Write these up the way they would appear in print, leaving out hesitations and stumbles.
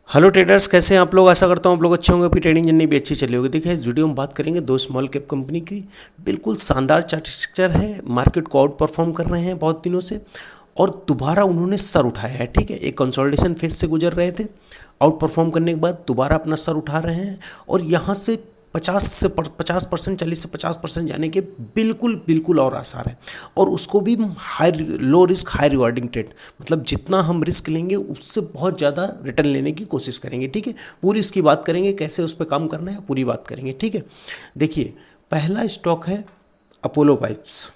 Hello traders, कैसे हैं आप लोग। आशा करता हूँ आप लोग अच्छे होंगे, आपकी ट्रेडिंग जर्नी भी अच्छी चली होगी। देखिए, इस वीडियो में बात करेंगे दो स्मॉल कैप कंपनी की। बिल्कुल शानदार चार्ट स्ट्रक्चर है, मार्केट को आउट परफॉर्म कर रहे हैं बहुत दिनों से, और दोबारा उन्होंने सर उठाया है। ठीक है, एक कंसोलिडेशन फेज से गुजर रहे थे, आउट परफॉर्म करने के बाद दोबारा अपना सर उठा रहे हैं, और यहाँ से 50% 40 से 50% जाने के बिल्कुल बिल्कुल और आसार है। और उसको भी high, low risk high rewarding trade, मतलब जितना हम रिस्क लेंगे उससे बहुत ज़्यादा रिटर्न लेने की कोशिश करेंगे। ठीक है, पूरी इसकी बात करेंगे, कैसे उस पर काम करना है पूरी बात करेंगे। ठीक है, देखिए पहला स्टॉक है अपोलो पाइप्स।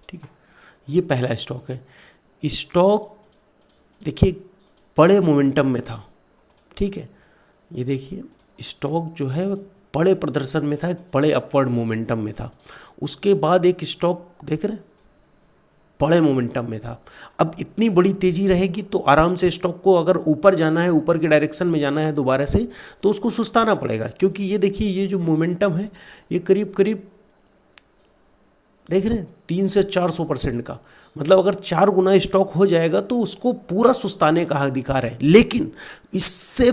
ठीक है, ये पहला स्टॉक है। स्टॉक देखिए बड़े मोमेंटम में था। ठीक है, ये देखिए स्टॉक जो है बड़े प्रदर्शन में था, एक बड़े अपवर्ड मोमेंटम में था। उसके बाद एक स्टॉक देख रहे हैं बड़े मोमेंटम में था। अब इतनी बड़ी तेज़ी रहेगी तो आराम से स्टॉक को अगर ऊपर जाना है, ऊपर के डायरेक्शन में जाना है दोबारा से, तो उसको सुस्ताना पड़ेगा। क्योंकि ये देखिए, ये जो मोमेंटम है ये करीब करीब देख रहे हैं 300 से 400% का, मतलब अगर 4 गुना स्टॉक हो जाएगा तो उसको पूरा सुस्ताने का अधिकार है। लेकिन इससे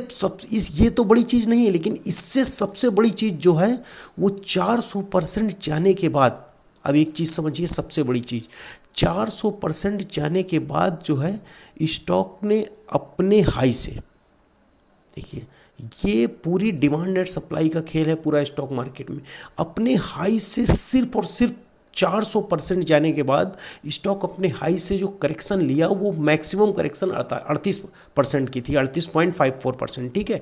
ये तो बड़ी चीज़ नहीं है, लेकिन इससे सबसे बड़ी चीज़ जो है वो 400% जाने के बाद, अब एक चीज़ समझिए, सबसे बड़ी चीज़ 400% जाने के बाद जो है स्टॉक ने अपने हाई से, देखिए ये पूरी डिमांड एंड सप्लाई का खेल है पूरा स्टॉक मार्केट में, अपने हाई से सिर्फ और सिर्फ 400% जाने के बाद स्टॉक अपने हाई से जो करेक्शन लिया वो मैक्सिमम करेक्शन 38% की थी, 38.54%। ठीक है,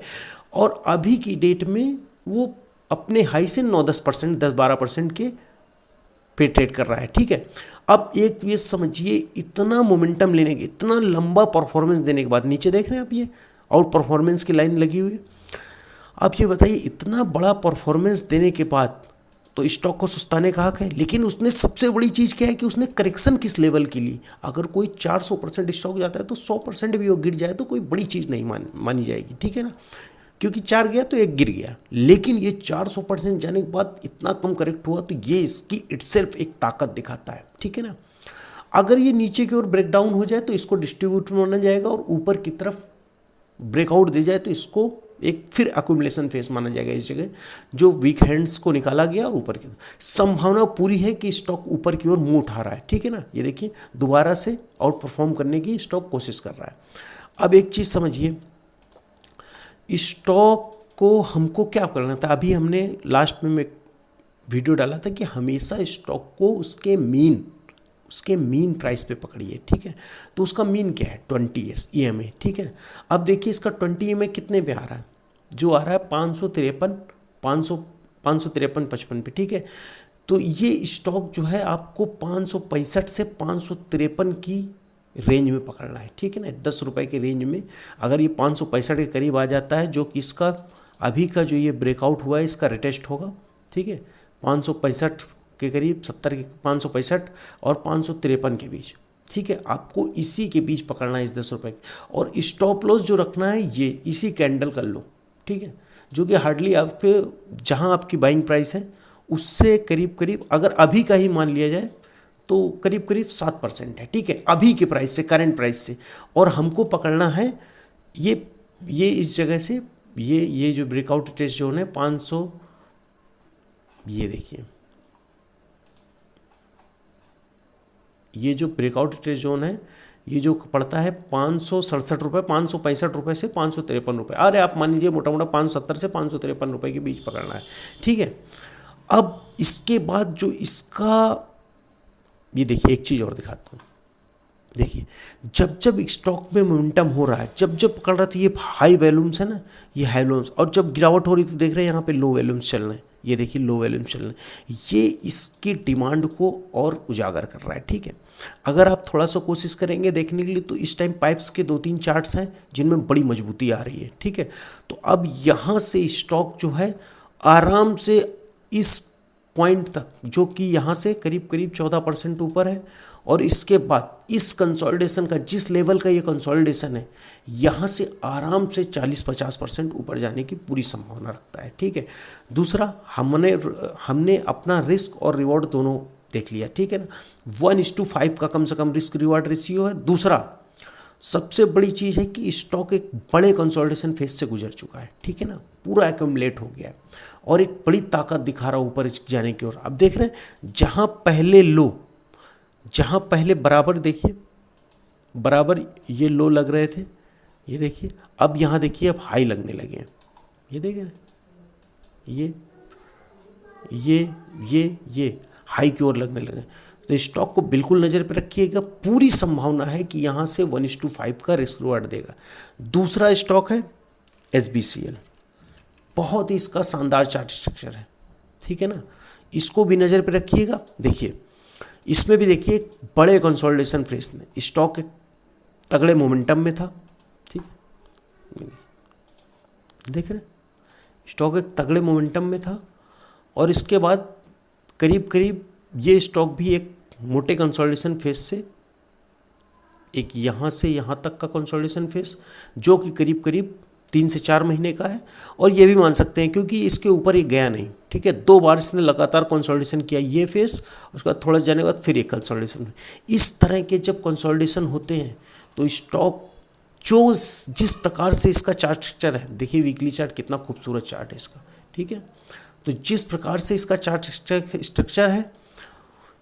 और अभी की डेट में वो अपने हाई से 9-10%, 10-12% के पे ट्रेड कर रहा है। ठीक है, अब एक ये समझिए, इतना मोमेंटम लेने के, इतना लंबा परफॉर्मेंस देने के बाद, नीचे देख रहे हैं आप ये आउट परफॉर्मेंस की लाइन लगी हुई है। आप ये बताइए, इतना बड़ा परफॉर्मेंस देने के बाद तो स्टॉक को सुस्ताने का हक है, लेकिन उसने सबसे बड़ी चीज़ क्या है कि उसने करेक्शन किस लेवल की ली। अगर कोई 400% स्टॉक जाता है तो 100% भी वो गिर जाए तो कोई बड़ी चीज़ नहीं मानी जाएगी। ठीक है ना, क्योंकि 4 गया तो 1 गिर गया। लेकिन ये 400% जाने के बाद इतना कम करेक्ट हुआ तो ये इसकी इटसेल्फ एक ताकत दिखाता है। ठीक है ना, अगर ये नीचे की ओर ब्रेकडाउन हो जाए तो इसको डिस्ट्रीब्यूटर माना जाएगा, और ऊपर की तरफ ब्रेकआउट दे जाए तो इसको एक फिर अक्यूमुलेशन फेस माना जाएगा। इस जगह जो वीक हैंड्स को निकाला गया और ऊपर की संभावना पूरी है कि स्टॉक ऊपर की ओर मुंह उठा रहा है। ठीक है ना, ये देखिए दोबारा से आउट परफॉर्म करने की स्टॉक कोशिश कर रहा है। अब एक चीज़ समझिए, स्टॉक को हमको क्या करना था। अभी हमने लास्ट में एक वीडियो डाला था कि हमेशा स्टॉक को उसके मीन प्राइस पे पकड़िए। ठीक है, तो उसका मीन क्या है 20 EMA। ठीक है, अब देखिए इसका 20 EMA कितने पे आ रहा है, जो आ रहा है 553 पे। ठीक है, तो ये स्टॉक जो है आपको 565 से 553 की रेंज में पकड़ना है। ठीक है ना, 10 रुपये के रेंज में अगर ये 565 के करीब आ जाता है, जो कि इसका अभी का जो ये ब्रेकआउट हुआ है इसका रिटेस्ट होगा। ठीक है, 565 के करीब, 70 के 565 और 553 के बीच। ठीक है, आपको इसी के बीच पकड़ना है इस 10 रुपये, और स्टॉप लॉस जो रखना है ये इसी कैंडल कर लो। ठीक है, जो कि हार्डली आपके जहाँ आपकी बाइंग प्राइस है उससे करीब करीब, अगर अभी का ही मान लिया जाए तो करीब करीब 7% है। ठीक है, अभी के प्राइस से, करंट प्राइस से, और हमको पकड़ना है ये इस जगह से, ये जो ब्रेकआउट टेस्ट जोन है 500, ये देखिए ये जो ब्रेकआउट टेस्ट जोन है ये जो पड़ता है 567 रुपये, 565 रुपये से 553 रुपये। अरे आप मान लीजिए मोटा मोटा 570 से 553 रुपये के बीच पकड़ना है। ठीक है, अब इसके बाद जो इसका, ये देखिए एक चीज़ और दिखाता हूँ। देखिए जब जब स्टॉक में मोमेंटम हो रहा है, जब जब पकड़ रहा था, ये हाई वैल्यूम्स है ना, ये हाई वैल्यूम्स, और जब गिरावट हो रही थी देख रहे हैं यहाँ पे लो वैल्यूम्स चल रहे हैं, ये देखिए लो वैल्यूम्स चल रहे हैं, ये इसकी डिमांड को और उजागर कर रहा है। ठीक है, अगर आप थोड़ा सा कोशिश करेंगे देखने के लिए तो इस टाइम पाइप्स के 2-3 चार्ट्स हैं जिनमें बड़ी मजबूती आ रही है। ठीक है, तो अब यहाँ से स्टॉक जो है आराम से इस पॉइंट तक, जो कि यहाँ से करीब करीब 14% ऊपर है, और इसके बाद इस कंसोलिडेशन का, जिस लेवल का ये कंसोलिडेशन है, यहाँ से आराम से 40-50% ऊपर जाने की पूरी संभावना रखता है। ठीक है, दूसरा हमने अपना रिस्क और रिवॉर्ड दोनों देख लिया। ठीक है ना, 1:5 का कम से कम रिस्क रिवॉर्ड रेशियो है। दूसरा सबसे बड़ी चीज़ है कि स्टॉक एक बड़े कंसोलिडेशन फेज से गुजर चुका है, ठीक है ना, पूरा एक्यूमुलेट हो गया है और एक बड़ी ताकत दिखा रहा ऊपर जाने की ओर। अब देख रहे हैं जहाँ पहले लो, जहाँ पहले बराबर देखिए, बराबर ये लो लग रहे थे, ये देखिए अब यहाँ देखिए अब हाई लगने लगे हैं, ये देख रहे हैं, ये हाई की ओर लगने लगे। तो स्टॉक को बिल्कुल नज़र पे रखिएगा, पूरी संभावना है कि यहाँ से 1:5 का रिस्क रिवार्ड देगा। दूसरा स्टॉक है SBCL, बहुत ही इसका शानदार चार्ट स्ट्रक्चर है, ठीक है ना, इसको भी नज़र पे रखिएगा। देखिए इसमें भी देखिए बड़े कंसोलिडेशन फेज में स्टॉक एक तगड़े मोमेंटम में था, ठीक है, देख रहे स्टॉक एक तगड़े मोमेंटम में था और इसके बाद करीब करीब ये स्टॉक भी एक मोटे कंसोलिडेशन फेज से एक यहाँ से यहाँ तक का कंसोलिडेशन फेज जो कि करीब करीब 3 से 4 महीने का है, और ये भी मान सकते हैं क्योंकि इसके ऊपर ये गया नहीं, ठीक है, 2 बार इसने लगातार कंसोलिडेशन किया, ये फेज, उसके बाद थोड़ा जाने के बाद फिर एक कंसोलिडेशन। इस तरह के जब कंसोलिडेशन होते हैं तो स्टॉक जो जिस प्रकार से इसका चार्ट स्ट्रक्चर है, देखिए वीकली चार्ट कितना खूबसूरत चार्ट है इसका, ठीक है, तो जिस प्रकार से इसका चार्ट स्ट्रक्चर है,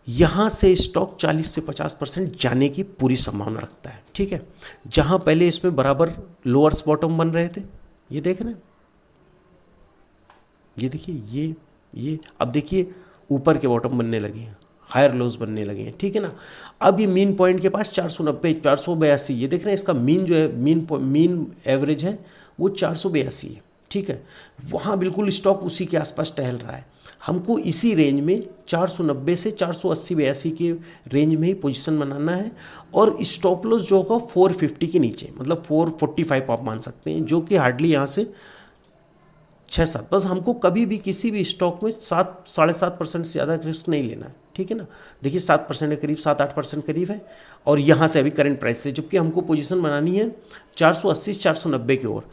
यहाँ से स्टॉक 40 से 50% जाने की पूरी संभावना रखता है, ठीक है। जहाँ पहले इसमें बराबर लोअर्स बॉटम बन रहे थे, ये देख रहे हैं, ये देखिए ये अब देखिए ऊपर के बॉटम बनने लगे हैं, हायर लोज बनने लगे हैं, ठीक है ना। अब ये मीन पॉइंट के पास 490 482, ये देख रहे हैं इसका मीन जो है मीन एवरेज है वो 482 है, ठीक है, वहाँ बिल्कुल स्टॉक उसी के आसपास टहल रहा है। हमको इसी रेंज में 490 से 480 82 के रेंज में ही पोजीशन बनाना है, और स्टॉप लॉस जो होगा 450 के नीचे, मतलब 445 आप मान सकते हैं, जो कि हार्डली यहाँ से 6-7, बस हमको कभी भी किसी भी स्टॉक में 7-7.5% से ज़्यादा रिस्क नहीं लेना है, ठीक है ना। देखिए 7% के करीब, 7-8% करीब है, और यहाँ से अभी करंट प्राइस से, जबकि हमको पोजीशन बनानी है 480 से 490 की ओर,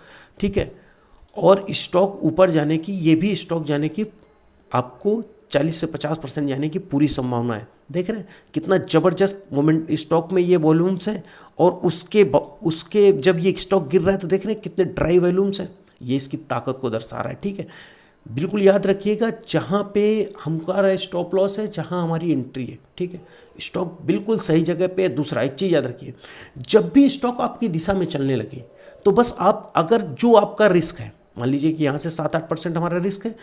ठीक है। और स्टॉक ऊपर जाने की, ये भी स्टॉक जाने की आपको 40 से 50% जाने की पूरी संभावना है। देख रहे हैं कितना ज़बरदस्त मोमेंट स्टॉक में ये वॉल्यूम्स हैं, और उसके जब ये स्टॉक गिर रहा है तो देख रहे हैं कितने ड्राई वॉल्यूम्स हैं, ये इसकी ताकत को दर्शा रहा है, ठीक है। बिल्कुल याद रखिएगा जहाँ पे हमारा स्टॉप लॉस है, जहाँ हमारी एंट्री है, ठीक है, स्टॉक बिल्कुल सही जगह पे। दूसरा एक चीज़ याद रखिए, जब भी स्टॉक आपकी दिशा में चलने लगे तो बस आप अगर जो आपका रिस्क है, मान लीजिए कि यहाँ से 7-8% हमारा रिस्क है,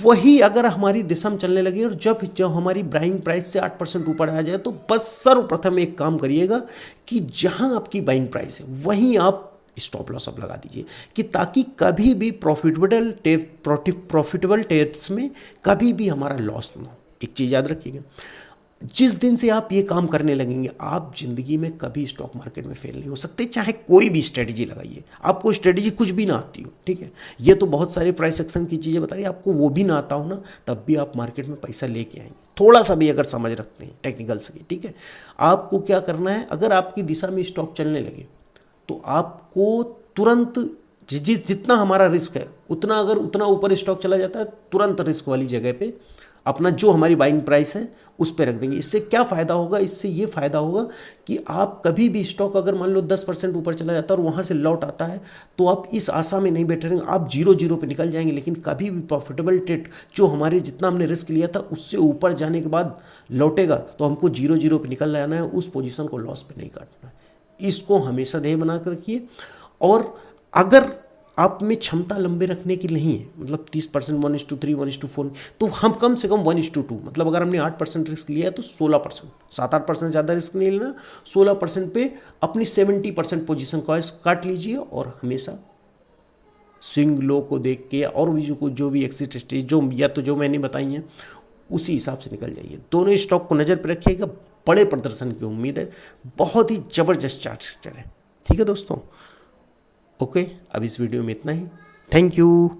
वही अगर हमारी दिशा में चलने लगे और जब हमारी बाइंग प्राइस से 8% ऊपर आ जाए, तो बस सर्वप्रथम एक काम करिएगा कि जहाँ आपकी बाइंग प्राइस है वहीं आप स्टॉप लॉस अब लगा दीजिए, कि ताकि कभी भी प्रॉफिटेबल ट्रेड्स में कभी भी हमारा लॉस ना हो। एक चीज़ याद रखिएगा, जिस दिन से आप ये काम करने लगेंगे, आप जिंदगी में कभी स्टॉक मार्केट में फेल नहीं हो सकते, चाहे कोई भी स्ट्रेटजी लगाइए। आपको स्ट्रेटजी कुछ भी ना आती हो, ठीक है, ये तो बहुत सारे प्राइस एक्शन की चीज़ें बता रही है, आपको वो भी ना आता हो ना, तब भी आप मार्केट में पैसा लेके आएंगे, थोड़ा सा भी अगर समझ रखते हैं टेक्निकल से, ठीक है। आपको क्या करना है, अगर आपकी दिशा में स्टॉक चलने लगे तो आपको तुरंत जितना हमारा रिस्क है उतना ऊपर स्टॉक चला जाता है, तुरंत रिस्क वाली जगह पे अपना जो हमारी बाइंग प्राइस है उस पे रख देंगे। इससे क्या फ़ायदा होगा, इससे ये फ़ायदा होगा कि आप कभी भी स्टॉक अगर मान लो 10% ऊपर चला जाता है और वहाँ से लौट आता है, तो आप इस आशा में नहीं बैठे रहेंगे, आप 0-0 पे निकल जाएंगे। लेकिन कभी भी प्रॉफिटेबल ट्रेड जो हमारे जितना हमने रिस्क लिया था उससे ऊपर जाने के बाद लौटेगा, तो हमको 0-0 पे निकल जाना है, उस पोजीशन को लॉस पे नहीं काटना है। इसको हमेशा ध्येय बना कर रखिए। और अगर आप में क्षमता लंबे रखने की नहीं है, मतलब 30% 1:3 1:4, तो हम कम से कम 1:2, मतलब अगर हमने 8% रिस्क लिया है तो 16%, 7-8% ज़्यादा रिस्क नहीं लेना, 16% पे अपनी 70% पोजीशन को काट लीजिए, और हमेशा स्विंग लो को देख के और भी जो भी एक्सिट स्टेज जो मैंने बताई हैं उसी हिसाब से निकल जाइए। दोनों स्टॉक को नज़र पर रखिएगा, बड़े प्रदर्शन की उम्मीद है, बहुत ही ज़बरदस्त चार्ट स्ट्रक्चर है, ठीक है दोस्तों। ओके, अब इस वीडियो में इतना ही, थैंक यू।